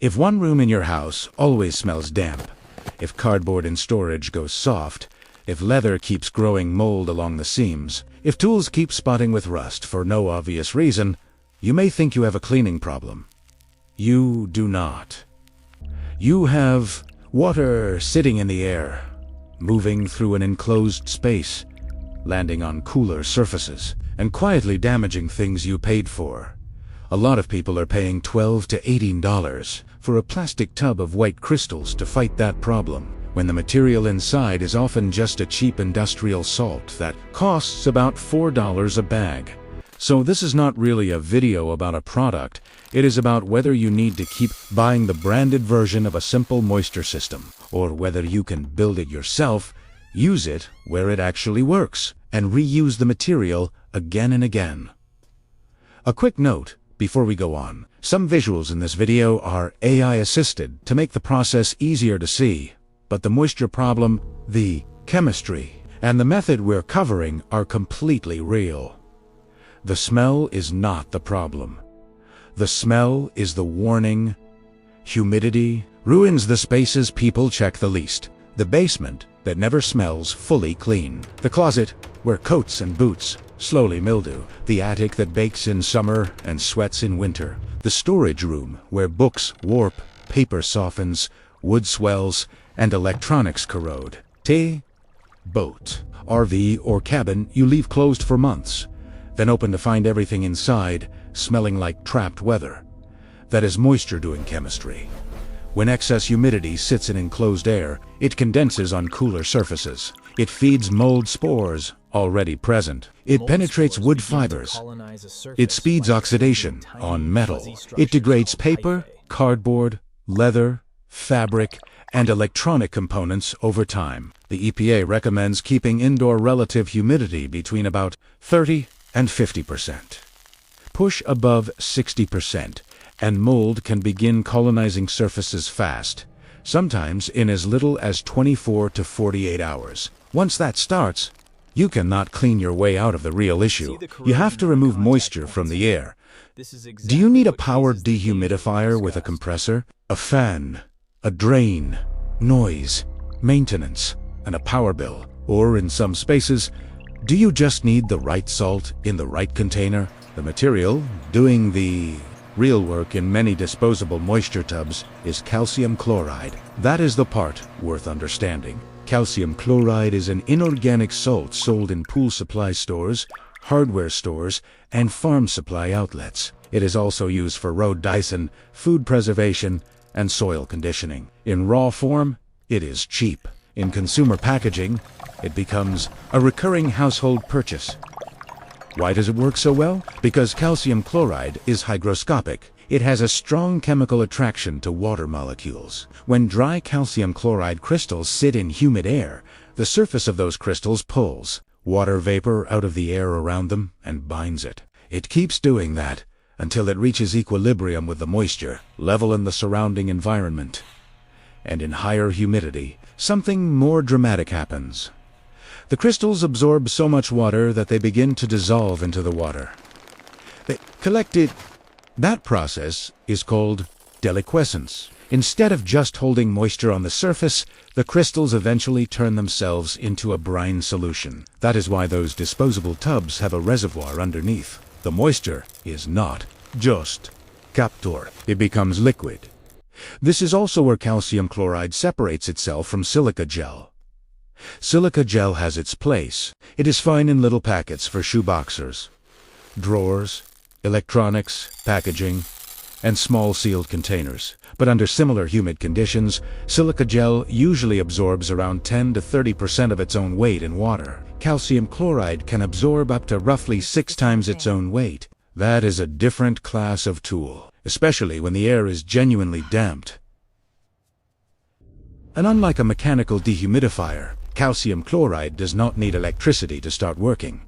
If one room in your house always smells damp, if cardboard in storage goes soft, if leather keeps growing mold along the seams, if tools keep spotting with rust for no obvious reason, you may think you have a cleaning problem. You do not. You have water sitting in the air, moving through an enclosed space, landing on cooler surfaces, and quietly damaging things you paid for. A lot of people are paying $12 to $18 for a plastic tub of white crystals to fight that problem, when the material inside is often just a cheap industrial salt that costs about $4 a bag. So this is not really a video about a product, it is about whether you need to keep buying the branded version of a simple moisture system, or whether you can build it yourself, use it where it actually works, and reuse the material again and again. A quick note before we go on. Some visuals in this video are AI assisted to make the process easier to see, but the moisture problem, the chemistry, and the method we're covering are completely real. The smell is not the problem. The smell is the warning. Humidity ruins the spaces people check the least. The basement that never smells fully clean. The closet where coats and boots slowly mildew. The attic that bakes in summer and sweats in winter. The storage room where books warp, paper softens, wood swells, and electronics corrode. Boat, RV, or cabin you leave closed for months, then open to find everything inside smelling like trapped weather. That is moisture doing chemistry. When excess humidity sits in enclosed air, it condenses on cooler surfaces. It feeds mold spores already present. It penetrates wood fibers. It speeds oxidation on metal. It degrades paper, cardboard, leather, fabric, and electronic components over time. The EPA recommends keeping indoor relative humidity between about 30 and 50%. Push above 60%, and mold can begin colonizing surfaces fast, sometimes in as little as 24 to 48 hours. Once that starts, you cannot clean your way out of the real issue. You have to remove moisture from the air. Do you need a powered dehumidifier with a compressor, a fan, a drain, noise, maintenance, and a power bill? Or in some spaces, do you just need the right salt in the right container? The material doing the real work in many disposable moisture tubs is calcium chloride. That is the part worth understanding. Calcium chloride is an inorganic salt sold in pool supply stores, hardware stores, and farm supply outlets. It is also used for road Dyson, food preservation, and soil conditioning. In raw form, it is cheap. In consumer packaging, it becomes a recurring household purchase. Why does it work so well? Because calcium chloride is hygroscopic. It has a strong chemical attraction to water molecules. When dry calcium chloride crystals sit in humid air, the surface of those crystals pulls water vapor out of the air around them and binds it. It keeps doing that until it reaches equilibrium with the moisture, level in the surrounding environment. And in higher humidity, something more dramatic happens. The crystals absorb so much water that they begin to dissolve into the water. They collect it. That process is called deliquescence. Instead of just holding moisture on the surface, the crystals eventually turn themselves into a brine solution. That is why those disposable tubs have a reservoir underneath. The moisture is not just captured. It becomes liquid. This is also where calcium chloride separates itself from silica gel. Silica gel has its place. It is fine in little packets for shoe boxers, drawers, electronics, packaging, and small sealed containers. But under similar humid conditions, silica gel usually absorbs around 10 to 30% of its own weight in water. Calcium chloride can absorb up to roughly 6 times its own weight. That is a different class of tool, especially when the air is genuinely damped. And unlike a mechanical dehumidifier, calcium chloride does not need electricity to start working.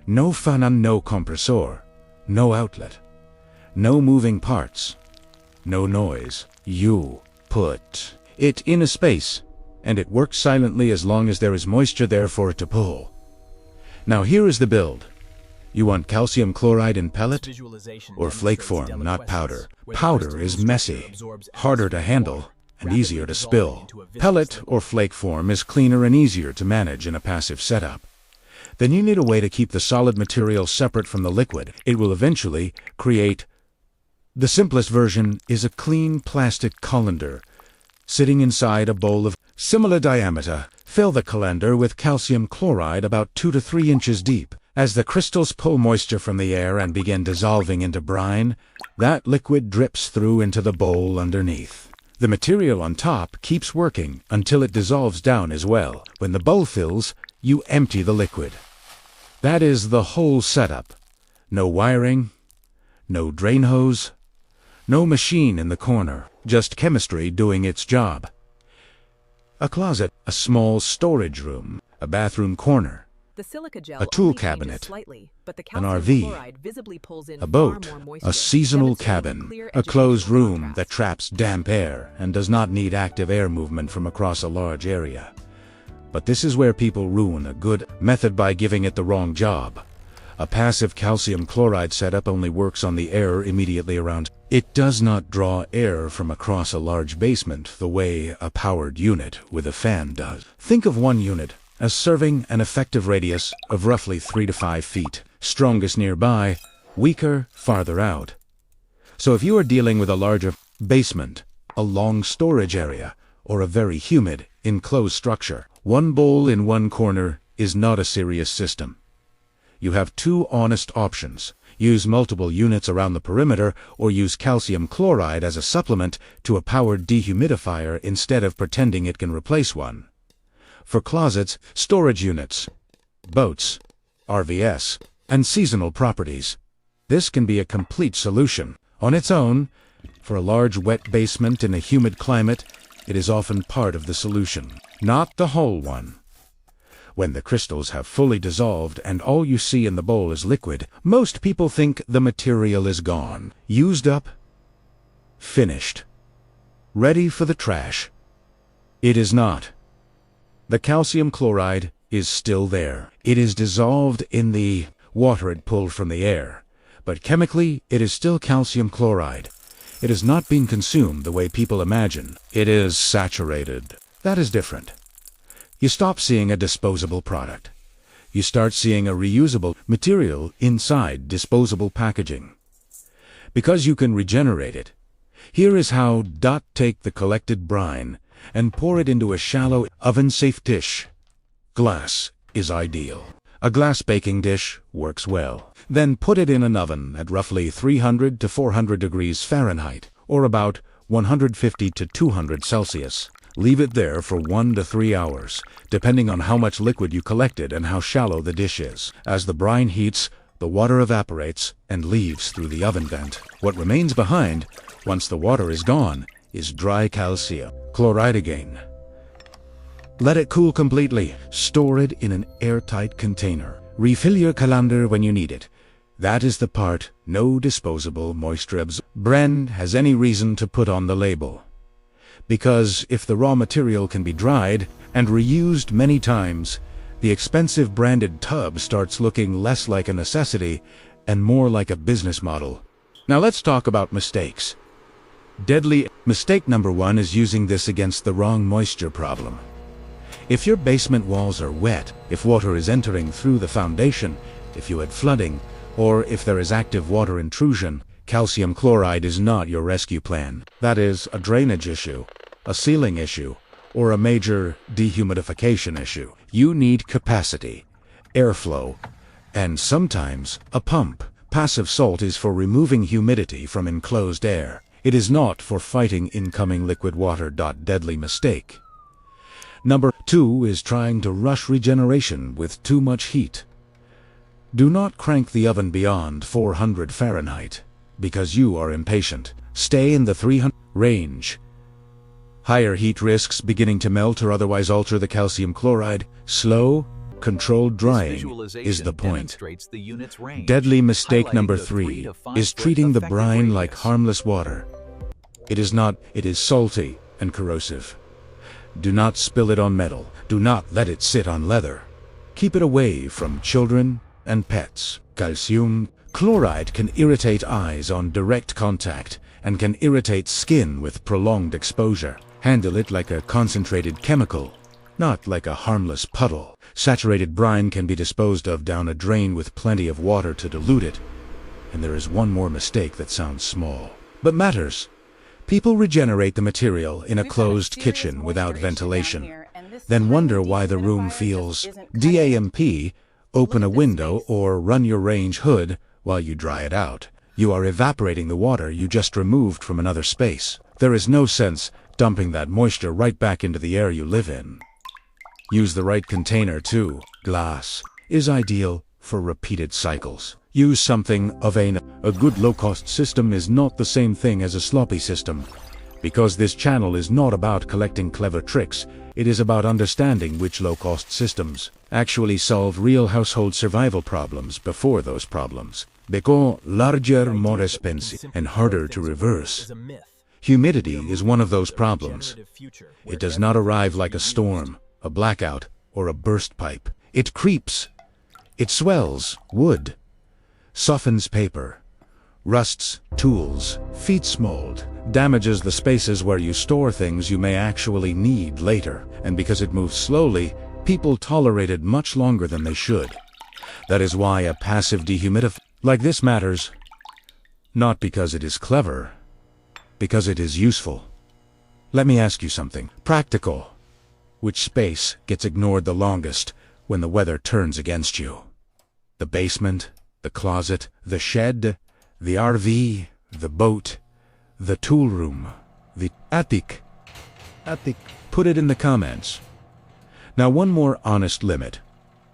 No fan and no compressor, no outlet, no moving parts, no noise. You put it in a space, and it works silently as long as there is moisture there for it to pull. Now here is the build. You want calcium chloride in pellet or flake form, not powder. Powder is messy, harder to handle, and easier to spill. Pellet or flake form is cleaner and easier to manage in a passive setup. Then you need a way to keep the solid material separate from the liquid. It will eventually create. The simplest version is a clean plastic colander sitting inside a bowl of similar diameter. Fill the colander with calcium chloride about 2 to 3 inches deep. As the crystals pull moisture from the air and begin dissolving into brine, that liquid drips through into the bowl underneath. The material on top keeps working until it dissolves down as well. When the bowl fills, you empty the liquid. That is the whole setup. No wiring, no drain hose, no machine in the corner, just chemistry doing its job. A closet, a small storage room, a bathroom corner, The silica gel a tool only changes cabinet, slightly, but the an calcium RV, chloride visibly pulls in a boat, far more moisture, a seasonal demonstrating cabin, clear a closed educational room contrast. that traps damp air and does not need active air movement from across a large area. But this is where people ruin a good method by giving it the wrong job. A passive calcium chloride setup only works on the air immediately around. It does not draw air from across a large basement the way a powered unit with a fan does. Think of one unit as serving an effective radius of roughly 3 to 5 feet, strongest nearby, weaker farther out. So if you are dealing with a larger basement, a long storage area, or a very humid, enclosed structure, one bowl in one corner is not a serious system. You have two honest options. Use multiple units around the perimeter, or use calcium chloride as a supplement to a powered dehumidifier instead of pretending it can replace one. For closets, storage units, boats, RVS, and seasonal properties, this can be a complete solution. On its own, for a large wet basement in a humid climate, it is often part of the solution, not the whole one. When the crystals have fully dissolved and all you see in the bowl is liquid, most people think the material is gone, used up, finished, ready for the trash. It is not. The calcium chloride is still there. It is dissolved in the water it pulled from the air, but chemically it is still calcium chloride. It has not been consumed the way people imagine. It is saturated. That is different. You stop seeing a disposable product. You start seeing a reusable material inside disposable packaging. Because you can regenerate it, here is how. Take the collected brine and pour it into a shallow, oven-safe dish. Glass is ideal. A glass baking dish works well. Then put it in an oven at roughly 300 to 400 degrees Fahrenheit, or about 150 to 200 Celsius. Leave it there for 1 to 3 hours, depending on how much liquid you collected and how shallow the dish is. As the brine heats, the water evaporates and leaves through the oven vent. What remains behind, once the water is gone, is dry calcium chloride again. Let it cool completely. Store it in an airtight container. Refill your colander when you need it. That is the part no disposable moisture brand has any reason to put on the label. Because if the raw material can be dried and reused many times, the expensive branded tub starts looking less like a necessity and more like a business model. Now let's talk about mistakes. Deadly mistake number 1 is using this against the wrong moisture problem. If your basement walls are wet, if water is entering through the foundation, if you had flooding, or if there is active water intrusion, calcium chloride is not your rescue plan. That is a drainage issue, a sealing issue, or a major dehumidification issue. You need capacity, airflow, and sometimes a pump. Passive salt is for removing humidity from enclosed air. It is not for fighting incoming liquid water. Deadly mistake. Number 2 is trying to rush regeneration with too much heat. Do not crank the oven beyond 400 Fahrenheit because you are impatient. Stay in the 300 range. Higher heat risks beginning to melt or otherwise alter the calcium chloride. Slow, controlled drying is the point. Deadly mistake number 3 is treating the brine like harmless water. It is not. It is salty and corrosive. Do not spill it on metal. Do not let it sit on leather. Keep it away from children, and pets. Calcium chloride can irritate eyes on direct contact and can irritate skin with prolonged exposure. Handle it like a concentrated chemical, not like a harmless puddle. Saturated brine can be disposed of down a drain with plenty of water to dilute it. And there is one more mistake that sounds small, but matters. People regenerate the material in a closed kitchen without ventilation, then wonder why the room feels damp. Open a window or run your range hood while you dry it out. You are evaporating the water you just removed from another space. There is no sense dumping that moisture right back into the air you live in. Use the right container too. Glass is ideal for repeated cycles. Use something of a good low-cost system is not the same thing as a sloppy system. Because this channel is not about collecting clever tricks, it is about understanding which low-cost systems actually solve real household survival problems before those problems become larger, more expensive, and harder to reverse. Humidity is one of those problems. It does not arrive like a storm, a blackout, or a burst pipe. It creeps. It swells wood, softens paper, rusts tools, feeds mold, damages the spaces where you store things you may actually need later, and because it moves slowly, people tolerate it much longer than they should. That is why a passive dehumidifier like this matters. Not because it is clever, because it is useful. Let me ask you something practical. Which space gets ignored the longest when the weather turns against you? The basement, the closet, the shed, the RV, the boat, the tool room, the attic. Put it in the comments. Now one more honest limit.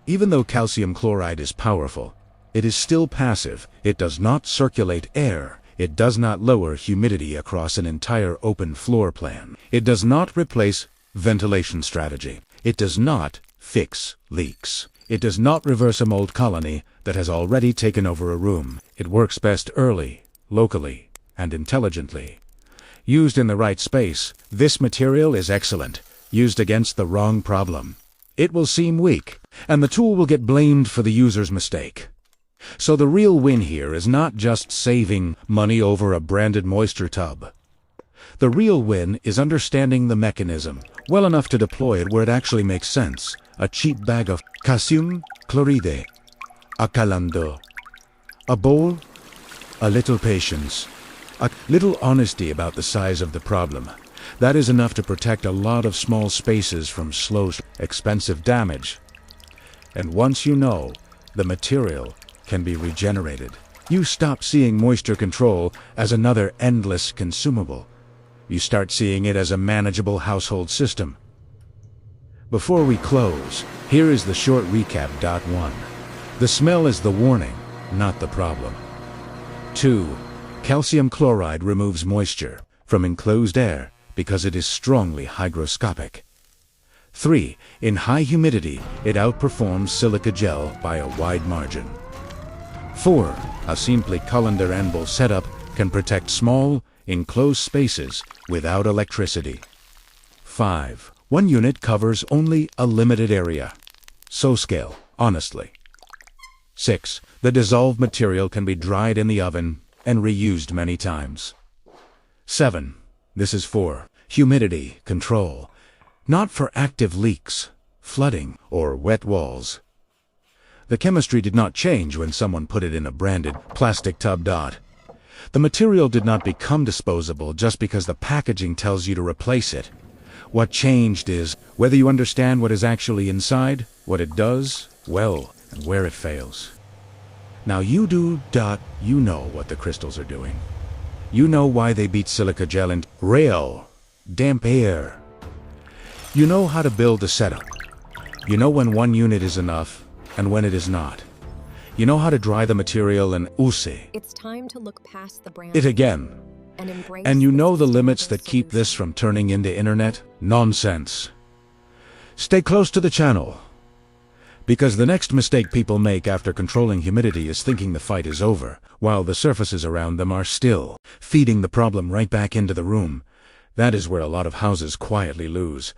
Even though calcium chloride is powerful, it is still passive. It does not circulate air. It does not lower humidity across an entire open floor plan. It does not replace ventilation strategy. It does not fix leaks. It does not reverse a mold colony that has already taken over a room. It works best early, locally, and intelligently. Used in the right space, this material is excellent. Used against the wrong problem, it will seem weak, and the tool will get blamed for the user's mistake. So the real win here is not just saving money over a branded moisture tub. The real win is understanding the mechanism well enough to deploy it where it actually makes sense. A cheap bag of calcium chloride, a colander, a bowl, a little patience, a little honesty about the size of the problem. That is enough to protect a lot of small spaces from slow, expensive damage. And once you know the material can be regenerated, you stop seeing moisture control as another endless consumable. You start seeing it as a manageable household system. Before we close, here is the short recap. 1. The smell is the warning, not the problem. 2. Calcium chloride removes moisture from enclosed air because it is strongly hygroscopic. 3. In high humidity, it outperforms silica gel by a wide margin. 4. A simple colander and bowl setup can protect small, enclosed spaces without electricity. 5. One unit covers only a limited area. So scale, honestly. 6. The dissolved material can be dried in the oven and reused many times. 7. This is for humidity control, not for active leaks, flooding, or wet walls. The chemistry did not change when someone put it in a branded plastic tub. The material did not become disposable just because the packaging tells you to replace it. What changed is whether you understand what is actually inside, what it does, well, and where it fails. Now you do. You know what the crystals are doing. You know why they beat silica gel in real, damp air. You know how to build a setup. You know when one unit is enough and when it is not. You know how to dry the material and It's time to look past the brand it again. And you know the limits that keep this from turning into internet nonsense. Stay close to the channel, because the next mistake people make after controlling humidity is thinking the fight is over, while the surfaces around them are still, feeding the problem right back into the room. That is where a lot of houses quietly lose.